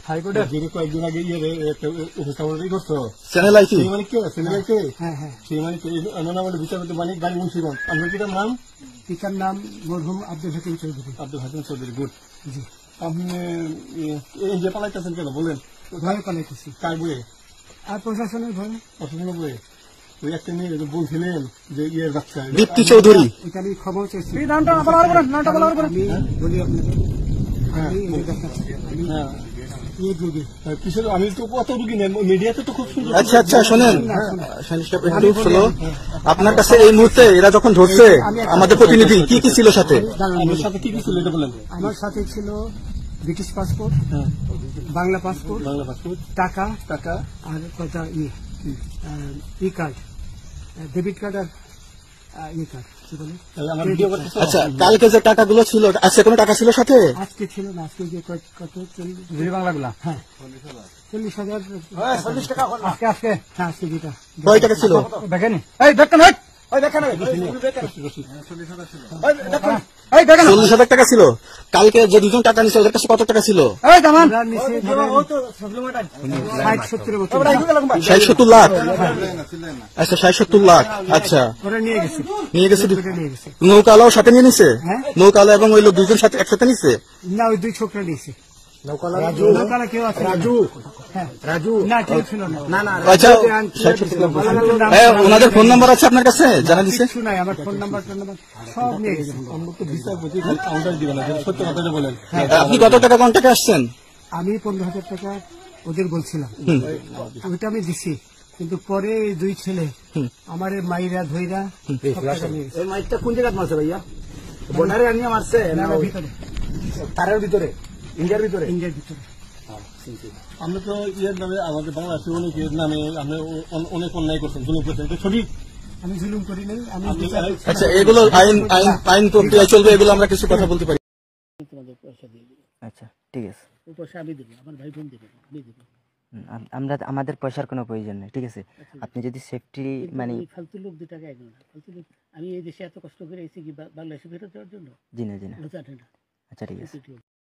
হাইকোর্টের কয়েকদিন আগে উপস্থাপন করছো চ্যানেল আইসি চ্যানেল আইতে এমন আমাদের বিচারপতি মানিক গাড়ি মুন্সিগঞ্জ আপনার পিতার নাম? পিতার নাম মরহুম আব্দুল হাকিম চৌধুরী। আব্দুল হাকিম চৌধুরী, গুড। আপনি এই যে পালাইতেছেন কেন বলেন? ভয়ে পালাইতেছি। কার বইয়ে? আর প্রশাসনের ভয়ে। প্রশাসনের বইয়ে ওই একটা মেয়ে বলছিলেন যে ইয়ের বাচ্চা দীপ্তি চৌধুরী। ওইটা আমি খবর চাইছি। নামটা বলার পরে আমি বলি আপনাদের আমি তো কত রুগী নেই মিডিয়াতে তো খুব সুন্দর। আচ্ছা আচ্ছা শোনেন একটু স্লো। আপনার কাছে এই মুহূর্তে এরা যখন ধরছে আমাদের প্রতিনিধি কি কি ছিল সাথে? আমার সাথে কি কি ছিল এটা বলেন। আমার সাথে ছিল ব্রিটিশ পাসপোর্ট, বাংলা পাসপোর্ট, টাকা টাকা আর কথা ই কার্ড, ডেবিট কার্ড আর ই কার্ড। আচ্ছা কালকে যে টাকাগুলো ছিল আজকে কোনো টাকা ছিল সাথে? আজকে ছিল না, আজকে যে কত বাংলাগুলা 40,000 টাকা আজকে হ্যাঁ আজকে যেটা কয় টাকা ছিল দেখেনি? এই দেখেন 40,000 টাকা ছিল। কালকে যে দুজন টাকা নিচ্ছে ওদের কাছে কত টাকা ছিল? 60-70 লাখ। আচ্ছা 60-70 লাখ। আচ্ছা নিয়ে গেছে নৌকালাও সাথে নিয়ে নিছে? নৌকালা এবং ওই লোক দুজন সাথে একসাথে নিছে না? ওই দুই ছোকরা নিয়েছে। ওনাদের ফোন নাম্বার আছে আপনার কাছে? জানা দিচ্ছে আমার ফোন নাম্বার সব নিয়ে গেছে। সত্যি কথাটা বলেন। আপনি কত টাকা কন্টাক্টে আসছেন? আমি 15,000 টাকা ওদের বলছিলাম, ওইটা আমি দিছি। কিন্তু পরে এই দুই ছেলে আমার মাইরা ধইরা এই মাইকটা কোন জায়গায় মারছে ভাইয়া? বর্ডারে আনিয়ে মারছে না ভিতরে? তারের ভিতরে, ইন্ডিয়ার ভিতরে? ইন্ডিয়ার ভিতরে। আমরা তো ইয়ের নামে আমাদের বাংলাদেশের অনেকের নামে আপনি অনেক অন্যায় করছেন, জুলুম করছেন, এটা সঠিক? আমি জুলুম করি নাই। আমি আচ্ছা এগুলো আইন প্রক্রিয়া চলবে, এগুলো আমরা কিছু কথা বলতে পারি। তোমাদের পয়সা দিয়ে দিই। আচ্ছা ঠিক আছে, ওই পয়সা আমি দেবো, আমার ভাই বোন দেবে, আমি দেবো। আমাদের পয়সার কোনো প্রয়োজন নেই, ঠিক আছে? আপনি যদি সেফটি মানে ফালতু লোক 2 টাকা একজন ফালতু লোক। আমি এই দেশে এত কষ্ট করে এসেছি কি বাংলাদেশে ফেরত যাওয়ার জন্য? জি না বোঝা না। আচ্ছা ঠিক আছে।